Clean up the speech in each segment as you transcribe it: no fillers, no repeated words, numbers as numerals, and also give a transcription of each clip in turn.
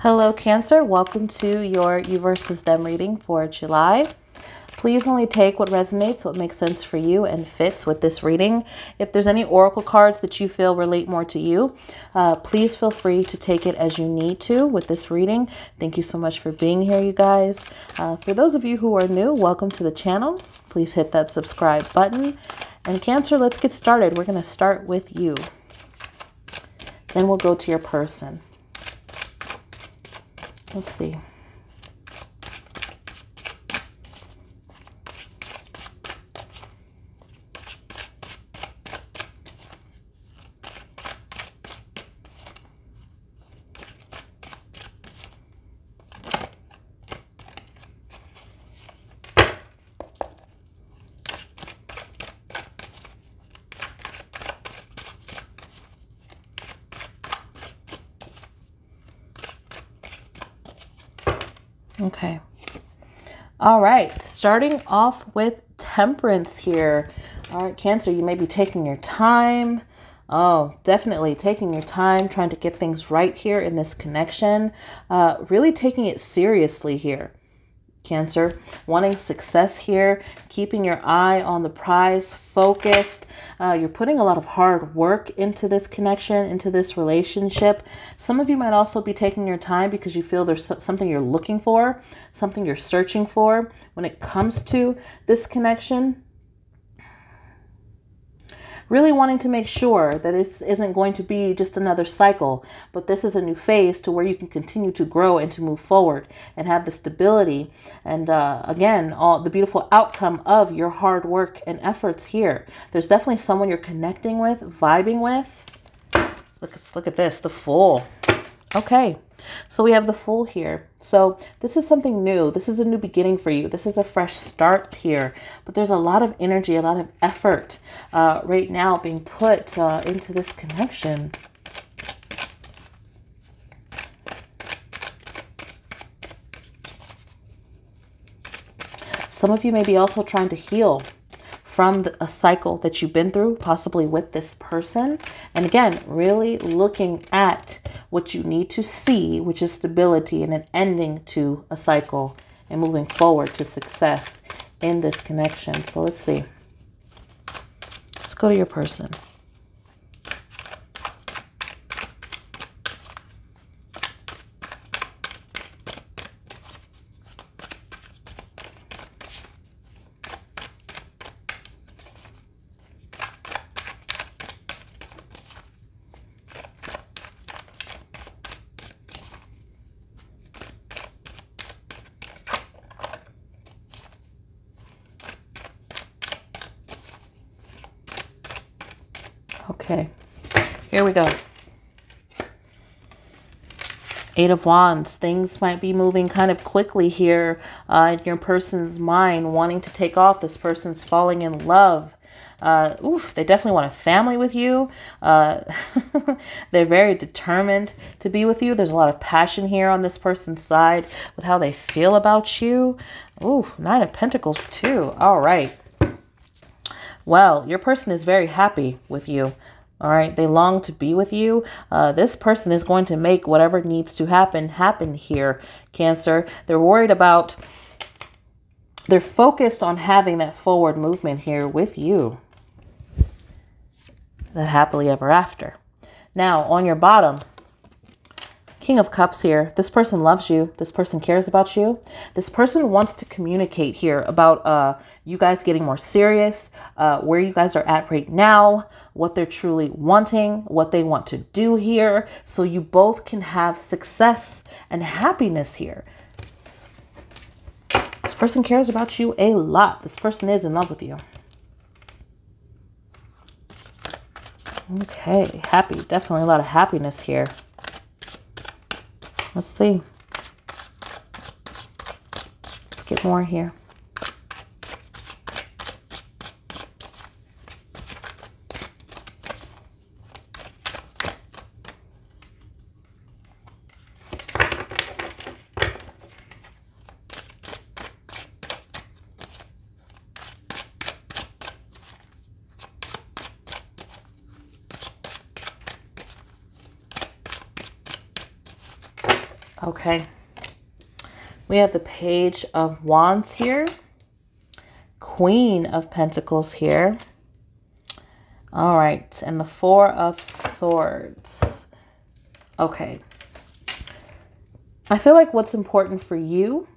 Hello, Cancer. Welcome to your You versus Them reading for July. Please only take what resonates, what makes sense for you and fits with this reading. If there's any oracle cards that you feel relate more to you, please feel free to take it as you need to with this reading. Thank you so much for being here, you guys. For those of you who are new, welcome to the channel. Please hit that subscribe button. And Cancer, let's get started. We're going to start with you. Then we'll go to your person. Let's see. Okay. All right. Starting off with Temperance here. All right, Cancer, you may be taking your time. Oh, definitely taking your time, trying to get things right here in this connection. Really taking it seriously here. Cancer, wanting success here, keeping your eye on the prize, focused. You're putting a lot of hard work into this connection, into this relationship. Some of you might also be taking your time because you feel there's something you're looking for, something you're searching for when it comes to this connection. Really wanting to make sure that this isn't going to be just another cycle, but this is a new phase to where you can continue to grow and to move forward and have the stability and again, all the beautiful outcome of your hard work and efforts here. There's definitely someone you're connecting with, vibing with. Look at this, the Fool. Okay, so we have the Fool here. So this is something new. This is a new beginning for you. This is a fresh start here. But there's a lot of energy, a lot of effort right now being put into this connection. Some of you may be also trying to heal from a cycle that you've been through, possibly with this person. And again, really looking at what you need to see, which is stability and an ending to a cycle and moving forward to success in this connection. So let's see. Let's go to your person. Okay, here we go. Eight of Wands. Things might be moving kind of quickly here in your person's mind, wanting to take off. This person's falling in love. They definitely want a family with you. They're very determined to be with you. There's a lot of passion here on this person's side with how they feel about you. Ooh, Nine of Pentacles too. All right. Well, your person is very happy with you. All right. They long to be with you. This person is going to make whatever needs to happen here, Cancer. They're worried about, they're focused on having that forward movement here with you. That happily ever after. Now, on your bottom, King of Cups here. This person loves you. This person cares about you. This person wants to communicate here about you guys getting more serious, where you guys are at right now, what they're truly wanting, what they want to do here, so you both can have success and happiness here. This person cares about you a lot. This person is in love with you. Okay, happy. Definitely a lot of happiness here. Let's see. Let's get more here. Okay. We have the Page of Wands here. Queen of Pentacles here. All right. And the Four of Swords. Okay. I feel like what's important for you,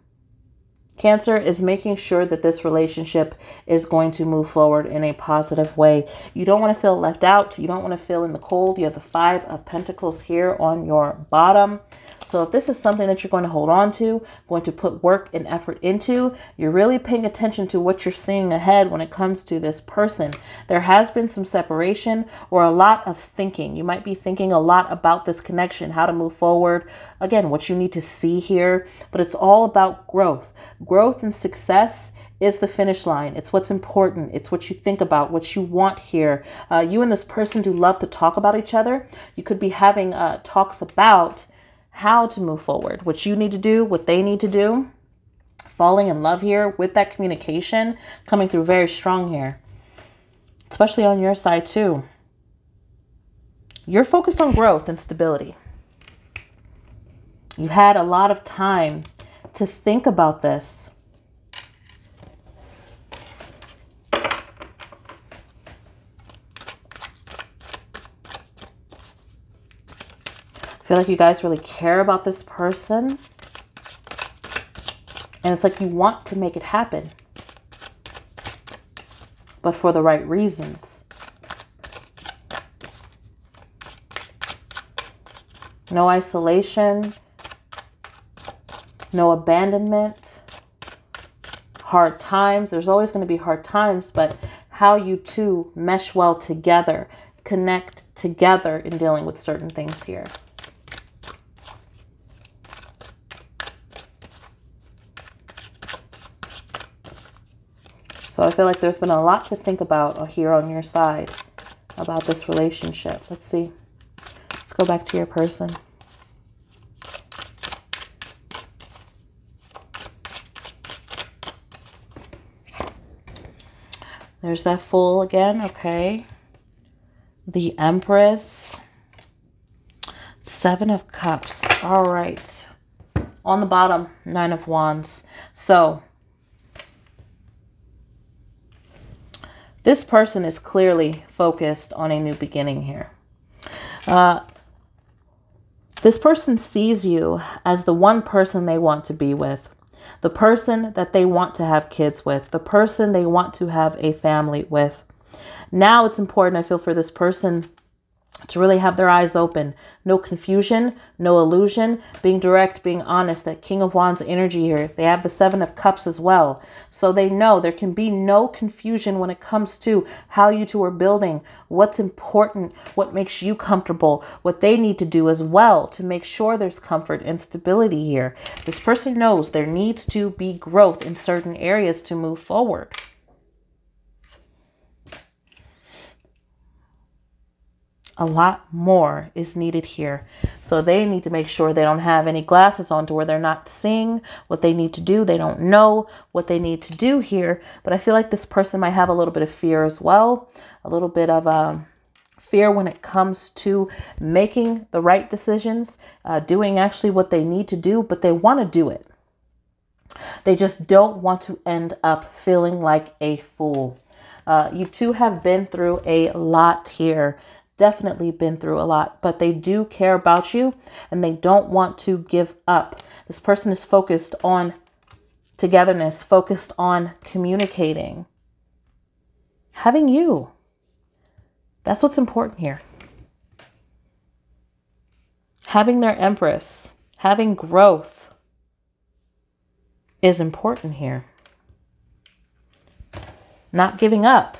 Cancer, is making sure that this relationship is going to move forward in a positive way. You don't want to feel left out. You don't want to feel in the cold. You have the Five of Pentacles here on your bottom. So if this is something that you're going to hold on to, going to put work and effort into, you're really paying attention to what you're seeing ahead when it comes to this person. There has been some separation or a lot of thinking. You might be thinking a lot about this connection, how to move forward. Again, what you need to see here, but it's all about growth. Growth and success is the finish line. It's what's important. It's what you think about, what you want here. You and this person do love to talk about each other. You could be having talks about how to move forward, what you need to do, what they need to do. Falling in love here with that communication coming through very strong here, especially on your side too. You're focused on growth and stability. You've had a lot of time to think about this. I feel like you guys really care about this person. And it's like you want to make it happen. But for the right reasons. No isolation. No abandonment. Hard times. There's always going to be hard times, but how you two mesh well together, connect together in dealing with certain things here. So I feel like there's been a lot to think about here on your side about this relationship. Let's see. Let's go back to your person. There's that Fool again. Okay. The Empress. Seven of Cups. All right. On the bottom, Nine of Wands. So this person is clearly focused on a new beginning here. This person sees you as the one person they want to be with, the person that they want to have kids with, the person they want to have a family with. Now it's important, I feel, for this person to really have their eyes open. No confusion, no illusion, being direct, being honest. That King of Wands energy here. They have the Seven of Cups as well. So they know there can be no confusion when it comes to how you two are building, what's important, what makes you comfortable, what they need to do as well to make sure there's comfort and stability here. This person knows there needs to be growth in certain areas to move forward. A lot more is needed here. So they need to make sure they don't have any glasses on to where they're not seeing what they need to do. They don't know what they need to do here. But I feel like this person might have a little bit of fear as well. A little bit of fear when it comes to making the right decisions, doing actually what they need to do, but they want to do it. They just don't want to end up feeling like a fool. You two have been through a lot here. Definitely been through a lot, but they do care about you and they don't want to give up. This person is focused on togetherness, focused on communicating, having you. That's what's important here. Having their Empress, having growth is important here. Not giving up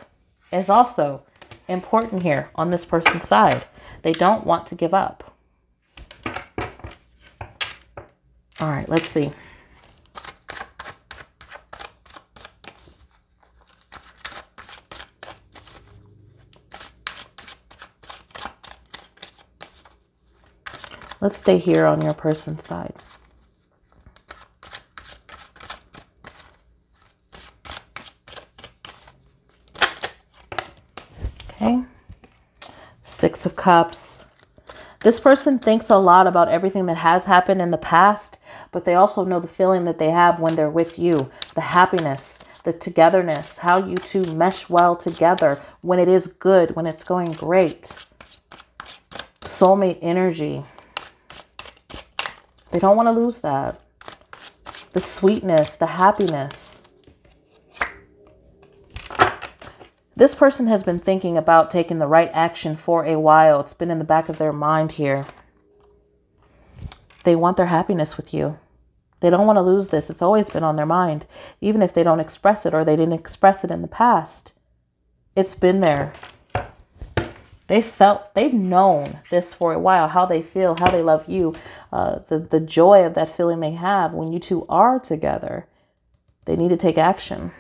is also important here on this person's side. They don't want to give up. All right, let's see. Let's stay here on your person's side. Okay. Six of Cups, This person thinks a lot about everything that has happened in the past, but they also know the feeling that they have when they're with you, the happiness, the togetherness, how you two mesh well together when it is good, when it's going great. Soulmate energy. They don't want to lose that. The sweetness, the happiness. This person has been thinking about taking the right action for a while. It's been in the back of their mind here. They want their happiness with you. They don't want to lose this. It's always been on their mind, even if they don't express it or they didn't express it in the past. It's been there. They've known this for a while, how they feel, how they love you, the joy of that feeling they have when you two are together. They need to take action.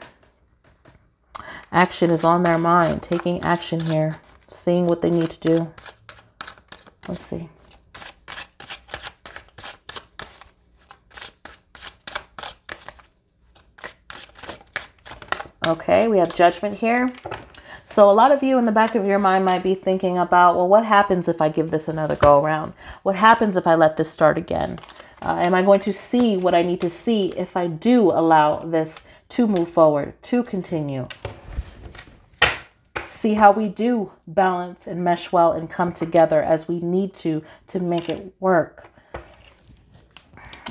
Action is on their mind. Taking action here. Seeing what they need to do. Let's see. Okay, we have Judgment here. So a lot of you in the back of your mind might be thinking about, well, what happens if I give this another go around? What happens if I let this start again? Am I going to see what I need to see if I do allow this to move forward, to continue? See how we do balance and mesh well and come together as we need to make it work.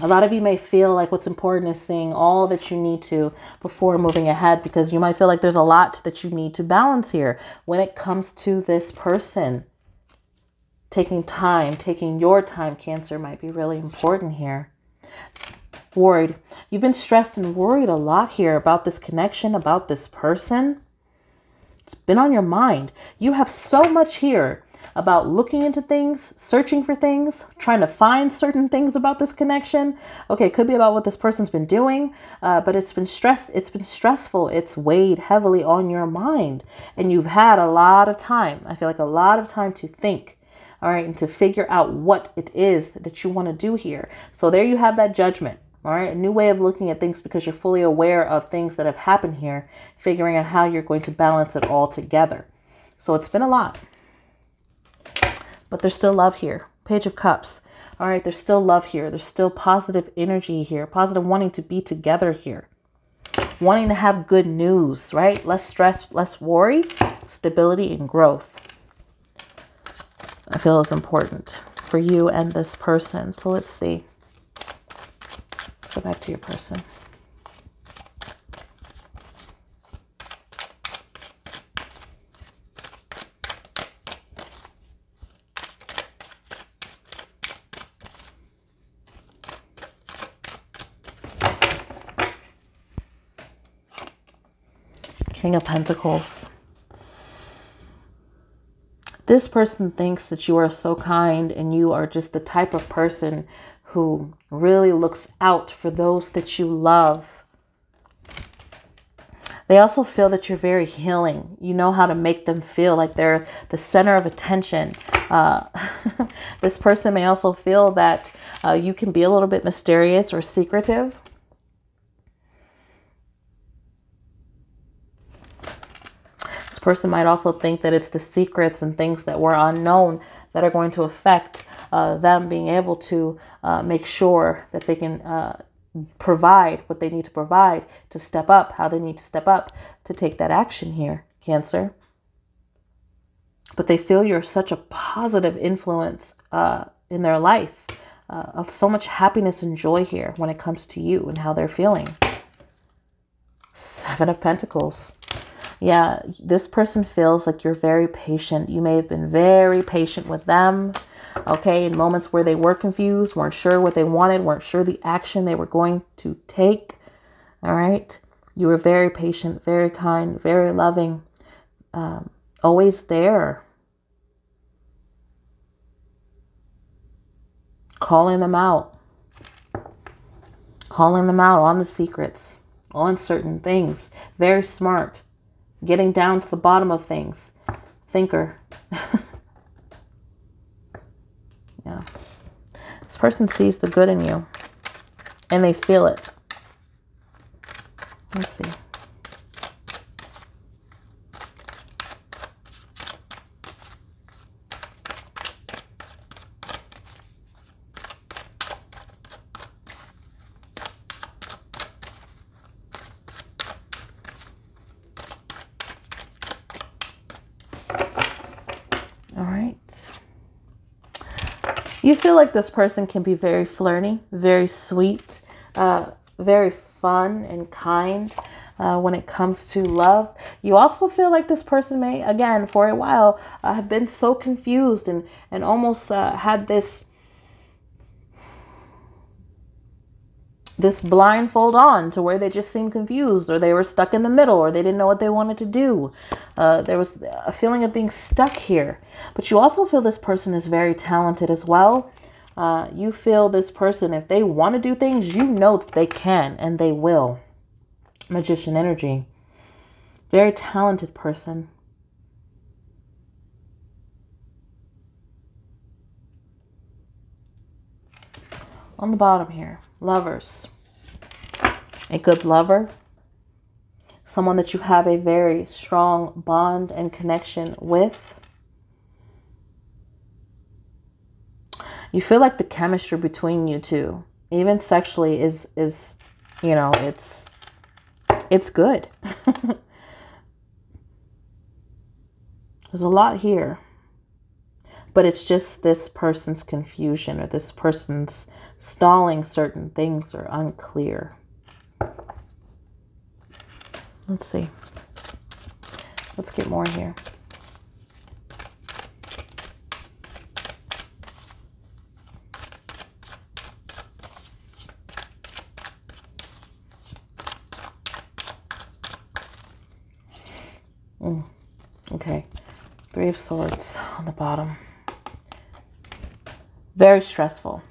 A lot of you may feel like what's important is seeing all that you need to before moving ahead, because you might feel like there's a lot that you need to balance here when it comes to this person. Taking time, taking your time, Cancer, might be really important here. Worried. You've been stressed and worried a lot here about this connection, about this person. It's been on your mind. You have so much here about looking into things, searching for things, trying to find certain things about this connection. Okay, it could be about what this person's been doing, but it's been stressful. It's weighed heavily on your mind, and you've had a lot of time. I feel like a lot of time to think, all right, and to figure out what it is that you want to do here. So there you have that Judgment. All right, a new way of looking at things because you're fully aware of things that have happened here, figuring out how you're going to balance it all together. So it's been a lot, but there's still love here. Page of Cups. All right, there's still love here. There's still positive energy here, positive wanting to be together here, wanting to have good news, right? Less stress, less worry, stability and growth. I feel is important for you and this person. So let's see. Go back to your person. King of Pentacles. This person thinks that you are so kind and you are just the type of person who really looks out for those that you love. They also feel that you're very healing. You know how to make them feel like they're the center of attention. This person may also feel that you can be a little bit mysterious or secretive. This person might also think that it's the secrets and things that were unknown that are going to affect them being able to make sure that they can provide what they need to provide, to step up how they need to step up to take that action here, Cancer. But they feel you're such a positive influence in their life. So much happiness and joy here when it comes to you and how they're feeling. Seven of Pentacles. Yeah, this person feels like you're very patient. You may have been very patient with them. Okay, in moments where they were confused, weren't sure what they wanted, weren't sure the action they were going to take. All right. You were very patient, very kind, very loving, always there. Calling them out on the secrets, on certain things. Very smart. Getting down to the bottom of things. Thinker. Yeah. This person sees the good in you and they feel it. Let's see. You feel like this person can be very flirty, very sweet, very fun and kind when it comes to love. You also feel like this person may, again, for a while, have been so confused and almost had this blindfold on to where they just seemed confused, or they were stuck in the middle, or they didn't know what they wanted to do. There was a feeling of being stuck here. But you also feel this person is very talented as well. You feel this person, if they want to do things, you know that they can and they will. Magician energy. Very talented person. On the bottom here, Lovers. A good lover. Someone that you have a very strong bond and connection with. You feel like the chemistry between you two, even sexually, is you know, it's good. There's a lot here. But it's just this person's confusion, or this person's stalling certain things, or unclear. Let's see. Let's get more here. Okay. Three of Swords on the bottom. Very stressful.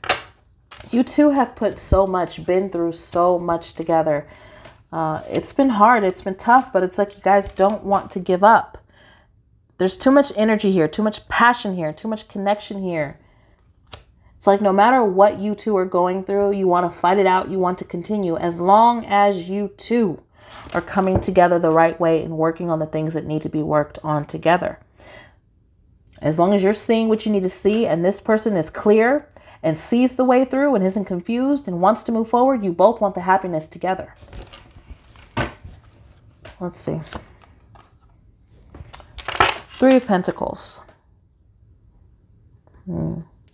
You two have been through so much together. It's been hard. It's been tough, but it's like you guys don't want to give up. There's too much energy here, too much passion here, too much connection here. It's like no matter what you two are going through, you want to fight it out. You want to continue as long as you two are coming together the right way and working on the things that need to be worked on together. As long as you're seeing what you need to see and this person is clear and sees the way through and isn't confused and wants to move forward, you both want the happiness together. Let's see. Three of Pentacles.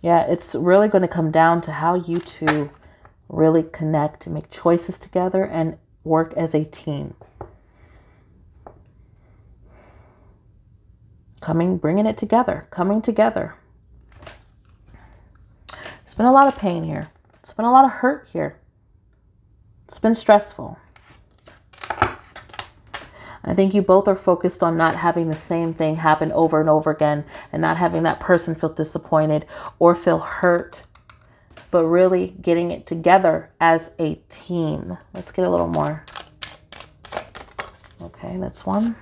Yeah, it's really going to come down to how you two really connect and make choices together and work as a team. Bringing it together, coming together. It's been a lot of pain here. It's been a lot of hurt here. It's been stressful. I think you both are focused on not having the same thing happen over and over again, and not having that person feel disappointed or feel hurt, but really getting it together as a team. Let's get a little more. Okay, that's one.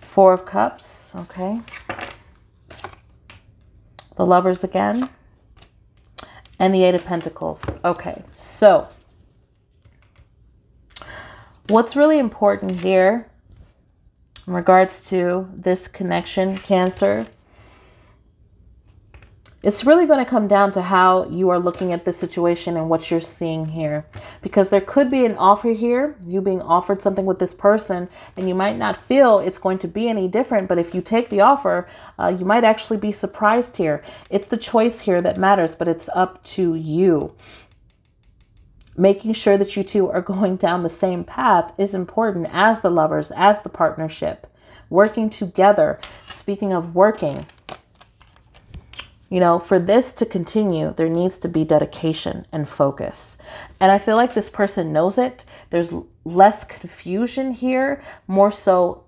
Four of Cups, okay. The Lovers again. And the Eight of Pentacles. Okay, so what's really important here in regards to this connection, Cancer, it's really going to come down to how you are looking at the situation and what you're seeing here. Because there could be an offer here, you being offered something with this person, and you might not feel it's going to be any different. But if you take the offer, you might actually be surprised here. It's the choice here that matters, but it's up to you. Making sure that you two are going down the same path is important as the lovers, as the partnership. Working together. Speaking of working, you know, for this to continue, there needs to be dedication and focus. And I feel like this person knows it. There's less confusion here, more so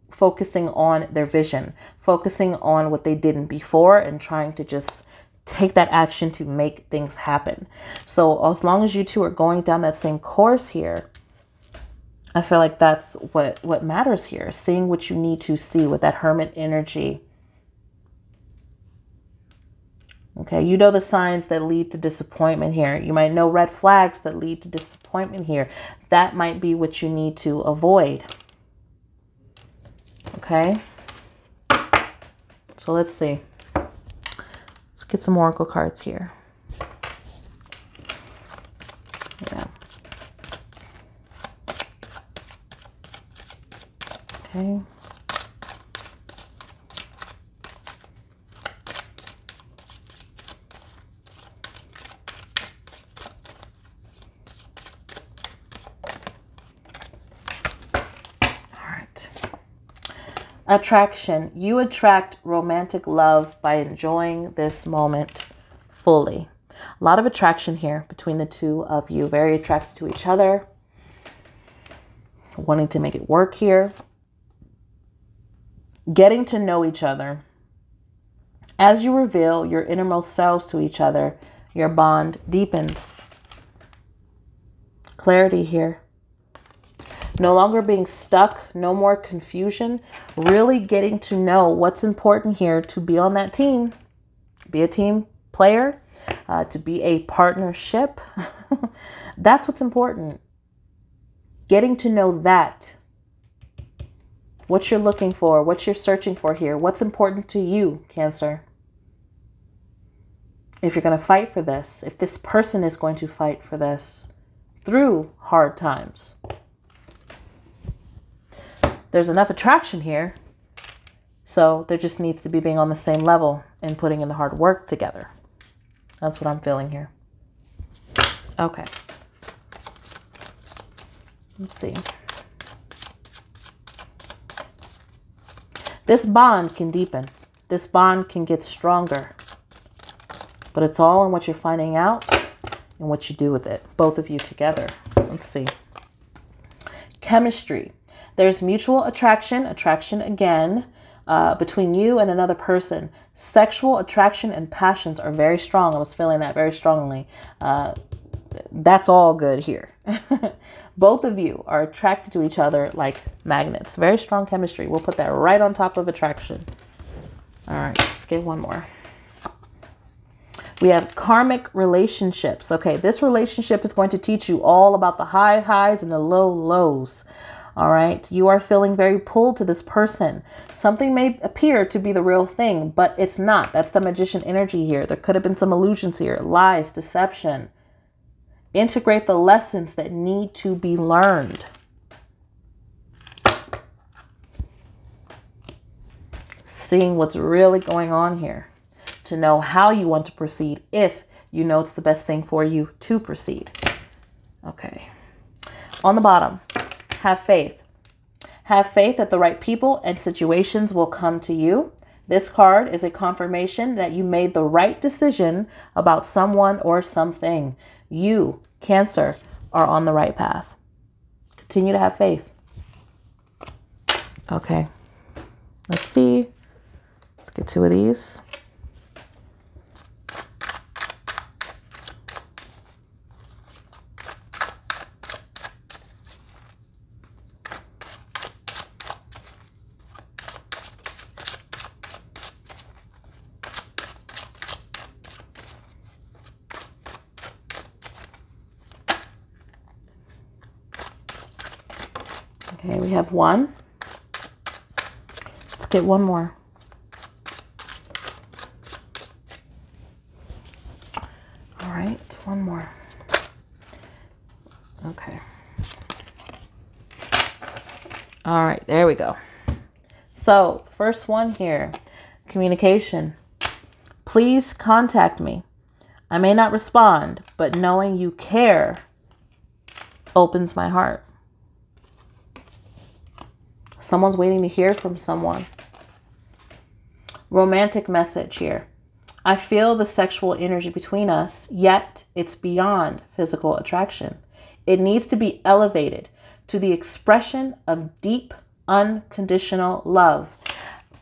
focusing on their vision, focusing on what they didn't before and trying to just take that action to make things happen. So as long as you two are going down that same course here, I feel like that's what matters here. Seeing what you need to see with that Hermit energy. Okay, you know the signs that lead to disappointment here. You might know red flags that lead to disappointment here. That might be what you need to avoid. Okay, so let's see. Let's get some oracle cards here. Yeah. Okay. Attraction. You attract romantic love by enjoying this moment fully. A lot of attraction here between the two of you. Very attracted to each other. Wanting to make it work here. Getting to know each other. As you reveal your innermost selves to each other, your bond deepens. Clarity here. No longer being stuck, no more confusion, really getting to know what's important here to be on that team, be a team player, to be a partnership. That's what's important. Getting to know that. What you're looking for, what you're searching for here, what's important to you, Cancer. If you're going to fight for this, if this person is going to fight for this through hard times. There's enough attraction here, so there just needs to be being on the same level and putting in the hard work together. That's what I'm feeling here. Okay. Let's see. This bond can deepen. This bond can get stronger. But it's all in what you're finding out and what you do with it. Both of you together. Let's see. Chemistry. There's mutual attraction again, between you and another person. Sexual attraction and passions are very strong. I was feeling that very strongly. That's all good here. Both of you are attracted to each other like magnets. Very strong chemistry. We'll put that right on top of attraction. All right, let's get one more. We have karmic relationships. Okay, this relationship is going to teach you all about the high highs and the low lows. All right. You are feeling very pulled to this person. Something may appear to be the real thing, but it's not. That's the magician energy here. There could have been some illusions here. Lies, deception. Integrate the lessons that need to be learned. Seeing what's really going on here. To know how you want to proceed if you know it's the best thing for you to proceed. Okay. On the bottom. Have faith. Have faith that the right people and situations will come to you. This card is a confirmation that you made the right decision about someone or something. You, Cancer, are on the right path. Continue to have faith. Okay. Let's see. Let's get two of these. Okay, we have one. Let's get one more. All right, one more. Okay. All right, there we go. So, first one here, communication. Please contact me. I may not respond, but knowing you care opens my heart. Someone's waiting to hear from someone. Romantic message here. I feel the sexual energy between us, yet it's beyond physical attraction. It needs to be elevated to the expression of deep, unconditional love.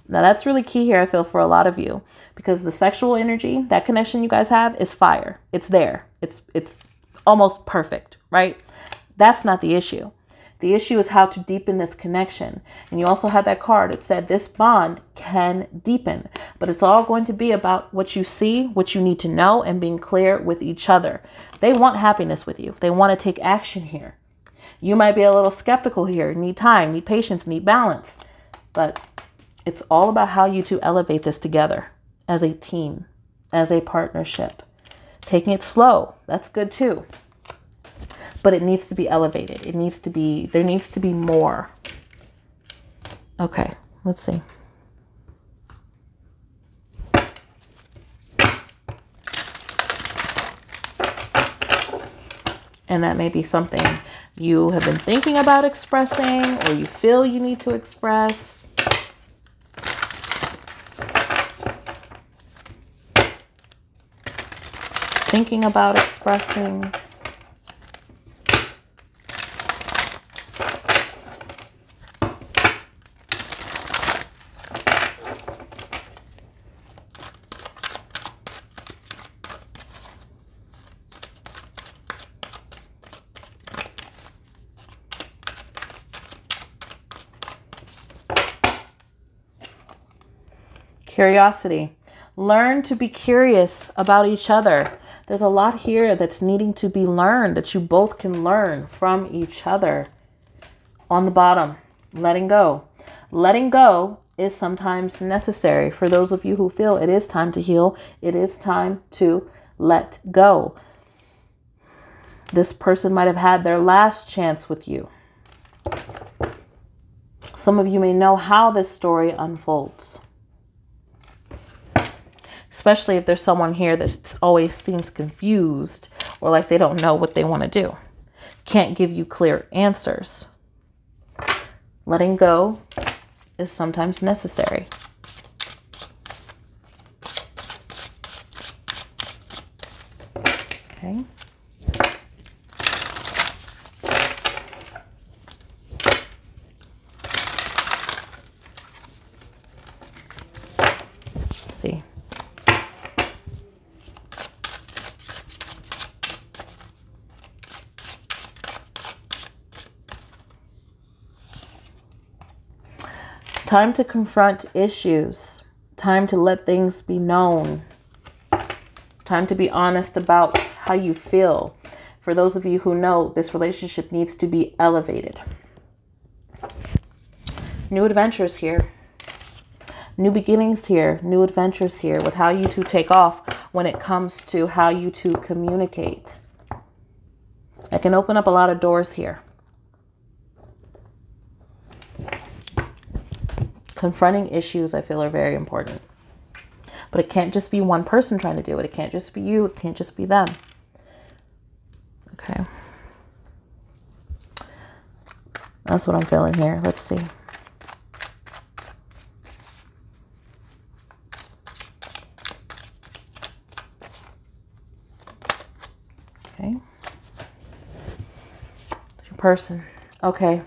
Now that's really key here, I feel, for a lot of you, because the sexual energy, that connection you guys have is fire. It's there. It's almost perfect, right? That's not the issue. The issue is how to deepen this connection. And you also had that card. It said this bond can deepen, but it's all going to be about what you see, what you need to know, and being clear with each other. They want happiness with you. They want to take action here. You might be a little skeptical here, need time, need patience, need balance, but it's all about how you two elevate this together as a team. as a partnership. Taking it slow, that's good too. But it needs to be elevated. There needs to be more. Okay, let's see. And that may be something you have been thinking about expressing, or you feel you need to express. Thinking about expressing. Curiosity. Learn to be curious about each other. There's a lot here that's needing to be learned, that you both can learn from each other. On the bottom, letting go. Letting go is sometimes necessary. For those of you who feel it is time to heal, it is time to let go. This person might have had their last chance with you. Some of you may know how this story unfolds. Especially if there's someone here that always seems confused or like they don't know what they want to do. Can't give you clear answers. Letting go is sometimes necessary. Okay. Let's see. Time to confront issues. Time to let things be known. Time to be honest about how you feel. For those of you who know, this relationship needs to be elevated. New adventures here. New beginnings here. New adventures here with how you two take off when it comes to how you two communicate. That can open up a lot of doors here. Confronting issues, I feel, are very important. But it can't just be one person trying to do it. It can't just be you. It can't just be them. Okay. That's what I'm feeling here. Let's see. Okay. Your person. Okay.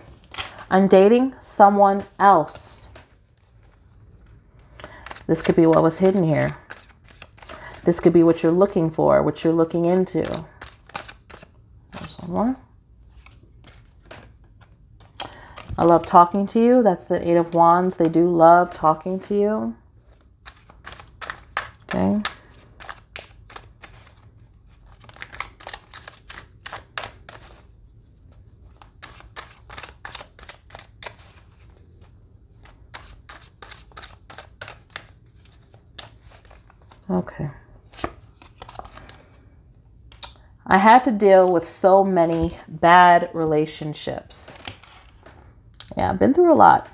I'm dating someone else. This could be what was hidden here. This could be what you're looking for, what you're looking into. There's one more. I love talking to you. That's the Eight of Wands. They do love talking to you. Okay. Okay. I had to deal with so many bad relationships. Yeah, I've been through a lot.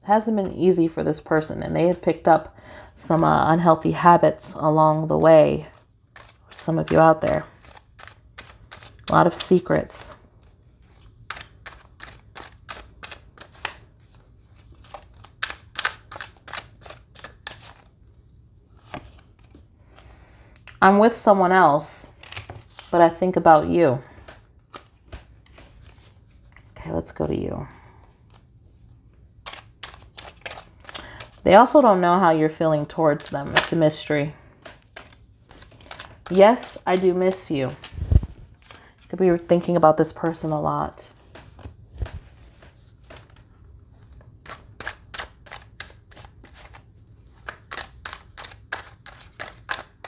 It hasn't been easy for this person, and they had picked up some unhealthy habits along the way. Some of you out there. A lot of secrets. I'm with someone else, but I think about you. Okay, let's go to you. They also don't know how you're feeling towards them. It's a mystery. Yes, I do miss you. You could be thinking about this person a lot.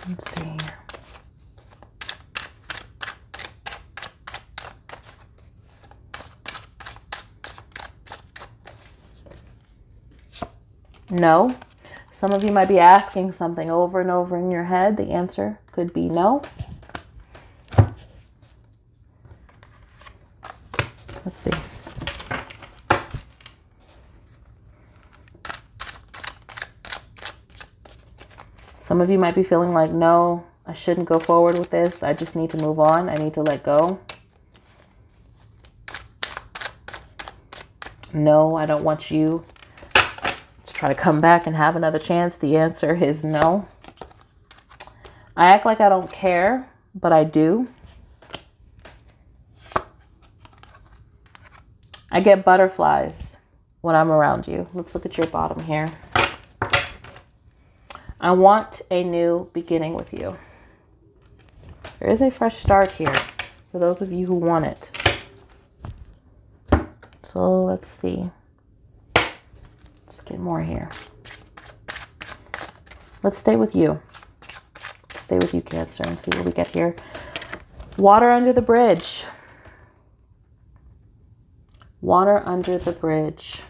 Let's see. No. Some of you might be asking something over and over in your head. The answer could be no. Let's see. Some of you might be feeling like, no, I shouldn't go forward with this. I just need to move on. I need to let go. No, I don't want you to try to come back and have another chance. The answer is no. I act like I don't care, but I do. I get butterflies when I'm around you. Let's look at your bottom here. I want a new beginning with you. There is a fresh start here for those of you who want it. So let's see. Let's get more here. Let's stay with you. Let's stay with you, Cancer, and see what we get here. Water under the bridge. Water under the bridge.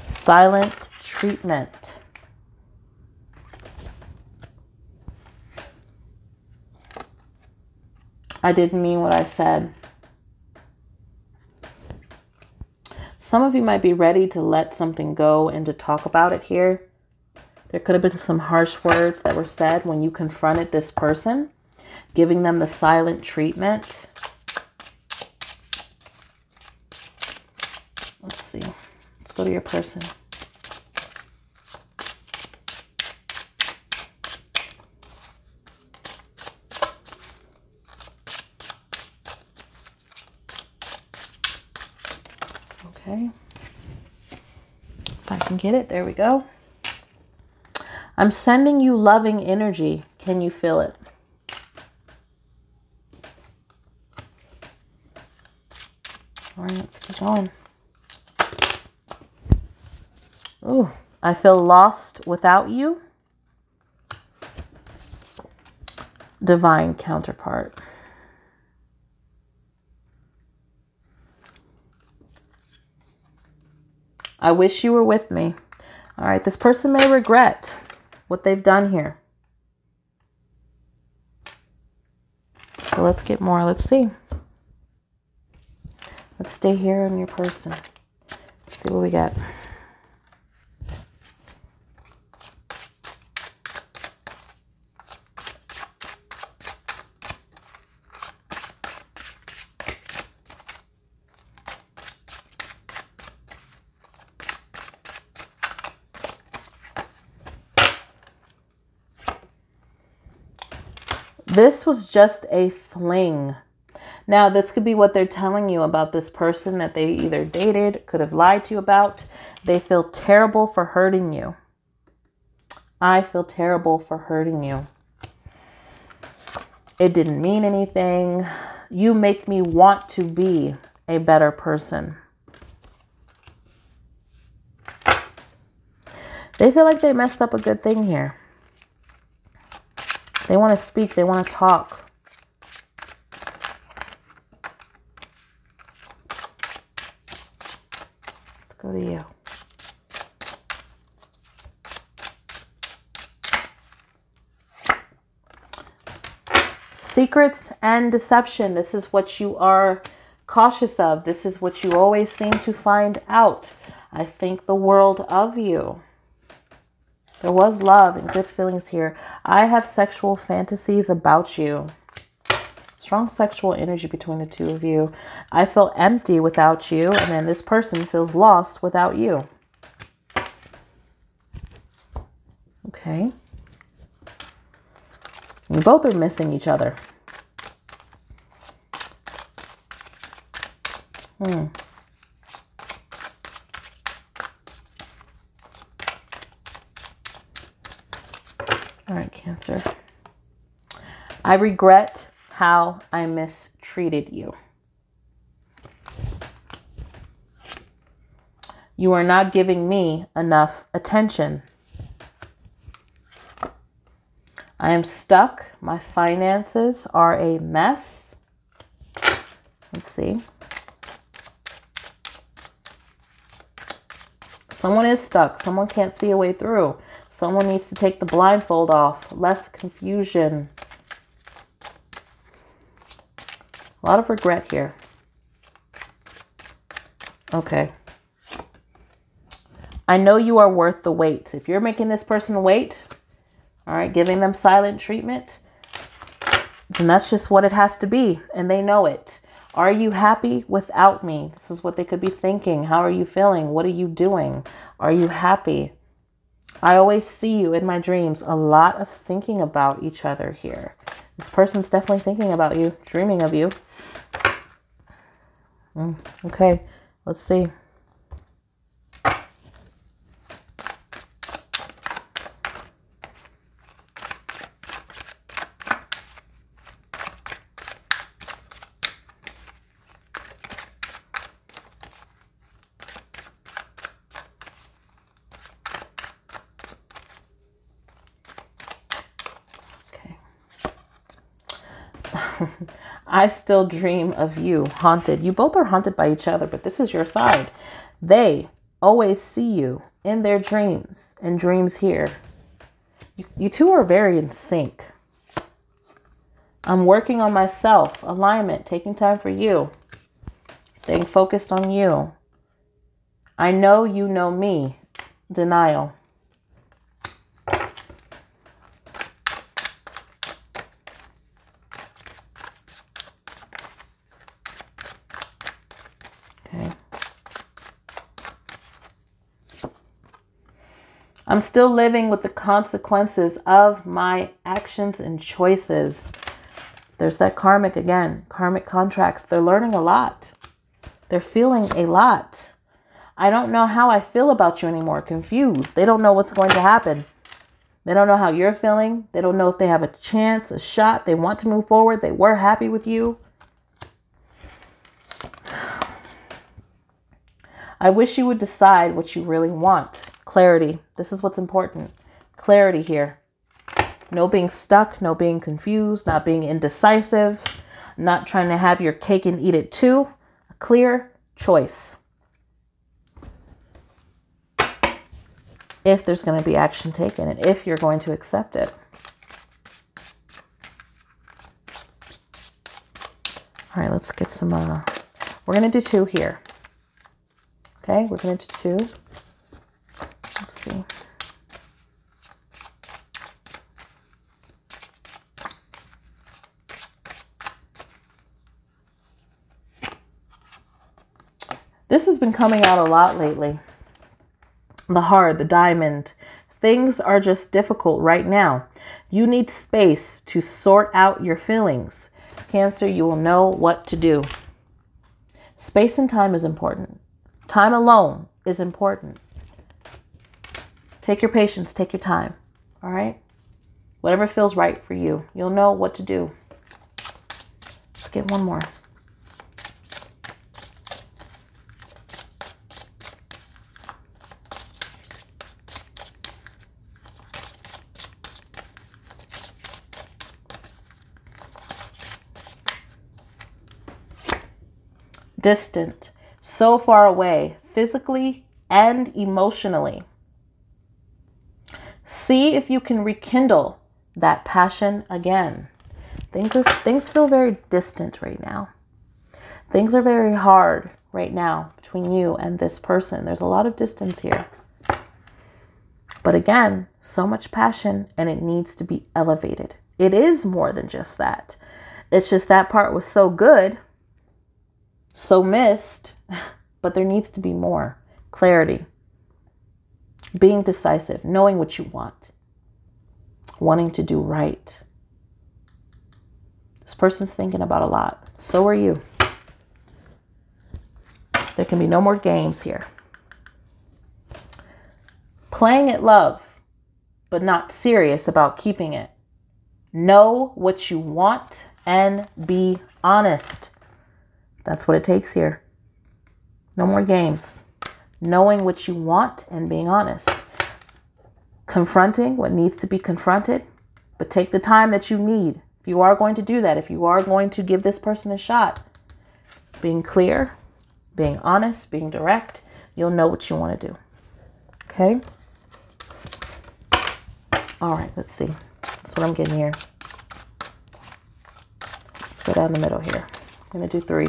Silent treatment. I didn't mean what I said. Some of you might be ready to let something go and to talk about it here. There could have been some harsh words that were said when you confronted this person, giving them the silent treatment. Let's see. Let's go to your person. Okay. If I can get it, there we go. I'm sending you loving energy. Can you feel it? All right, let's keep going. Oh, I feel lost without you. Divine counterpart. I wish you were with me. All right, this person may regret what they've done here. So let's get more. Let's see. Let's stay here on your person. Let's see what we got. This was just a fling. Now, this could be what they're telling you about this person that they either dated, could have lied to you about. They feel terrible for hurting you. I feel terrible for hurting you. It didn't mean anything. You make me want to be a better person. They feel like they messed up a good thing here. They want to speak. They want to talk. Let's go to you. Secrets and deception. This is what you are cautious of. This is what you always seem to find out. I think the world of you. There was love and good feelings here. I have sexual fantasies about you. Strong sexual energy between the two of you. I feel empty without you, and then this person feels lost without you. Okay. You both are missing each other. All right, Cancer. I regret how I mistreated you. You are not giving me enough attention. I am stuck. My finances are a mess. Let's see. Someone is stuck. Someone can't see a way through. Someone needs to take the blindfold off. Less confusion. A lot of regret here. Okay. I know you are worth the wait. If you're making this person wait, all right, giving them silent treatment, then that's just what it has to be. And they know it. Are you happy without me? This is what they could be thinking. How are you feeling? What are you doing? Are you happy? I always see you in my dreams. A lot of thinking about each other here. This person's definitely thinking about you, dreaming of you. Okay, let's see. I still dream of you, haunted. You both are haunted by each other, but this is your side. They always see you in their dreams and dreams here. You two are very in sync. I'm working on myself, alignment, taking time for you, staying focused on you. I know you know me, denial. I'm still living with the consequences of my actions and choices. There's that karmic again, karmic contracts. They're learning a lot. They're feeling a lot. I don't know how I feel about you anymore. Confused. They don't know what's going to happen. They don't know how you're feeling. They don't know if they have a chance, a shot. They want to move forward. They were happy with you. I wish you would decide what you really want. Clarity. This is what's important. Clarity here. No being stuck, no being confused, not being indecisive, not trying to have your cake and eat it too. A clear choice. If there's going to be action taken and if you're going to accept it. All right, let's get some, we're going to do 2 here. Okay, we're going to do 2. Let's see. This has been coming out a lot lately. The heart, the diamond. Things are just difficult right now. You need space to sort out your feelings. Cancer, you will know what to do. Space and time is important. Time alone is important. Take your patience, take your time. All right? Whatever feels right for you, you'll know what to do. Let's get one more. Distant, so far away, physically and emotionally. See if you can rekindle that passion again. Things feel very distant right now. Things are very hard right now between you and this person. There's a lot of distance here. But again, so much passion and it needs to be elevated. It is more than just that. It's just that part was so good, so missed, but there needs to be more clarity, being decisive, knowing what you want, wanting to do right. This person's thinking about a lot. So are you. There can be no more games here. Playing at love, but not serious about keeping it. Know what you want and be honest. That's what it takes here. No more games. knowing what you want and being honest. Confronting what needs to be confronted, but take the time that you need. If you are going to do that, if you are going to give this person a shot, being clear, being honest, being direct, you'll know what you want to do. Okay? All right, let's see. That's what I'm getting here. Let's go down the middle here. I'm going to do 3.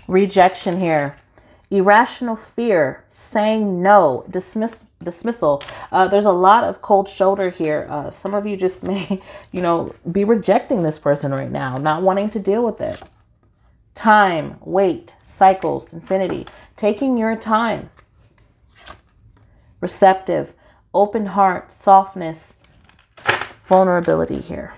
Rejection here. Irrational fear, saying no, dismissal. There's a lot of cold shoulder here. Some of you just may, be rejecting this person right now, not wanting to deal with it. Time, wait, cycles, infinity. Taking your time. Receptive, open heart, softness, vulnerability here.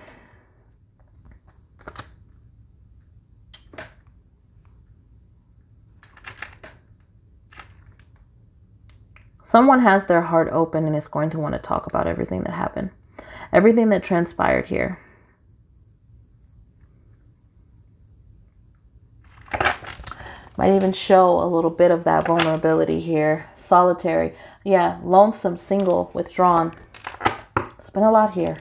Someone has their heart open and is going to want to talk about everything that happened, everything that transpired here. Might even show a little bit of that vulnerability here. Solitary. Yeah, lonesome, single, withdrawn. It's been a lot here.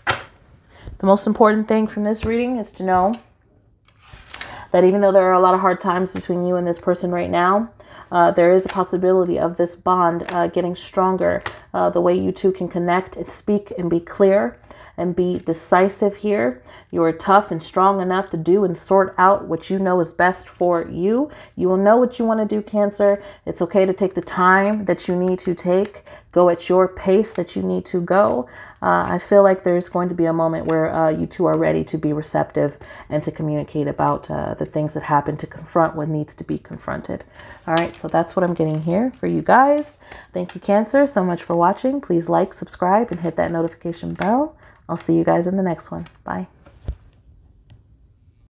The most important thing from this reading is to know that even though there are a lot of hard times between you and this person right now, there is a possibility of this bond getting stronger. The way you two can connect and speak and be clear and be decisive here. You are tough and strong enough to do and sort out what you know is best for you. You will know what you want to do, Cancer. It's okay to take the time that you need to take. Go at your pace that you need to go. I feel like there's going to be a moment where you two are ready to be receptive and to communicate about the things that happen, to confront what needs to be confronted. All right, so that's what I'm getting here for you guys. Thank you, Cancer, so much for watching. Please like, subscribe, and hit that notification bell. I'll see you guys in the next one. Bye.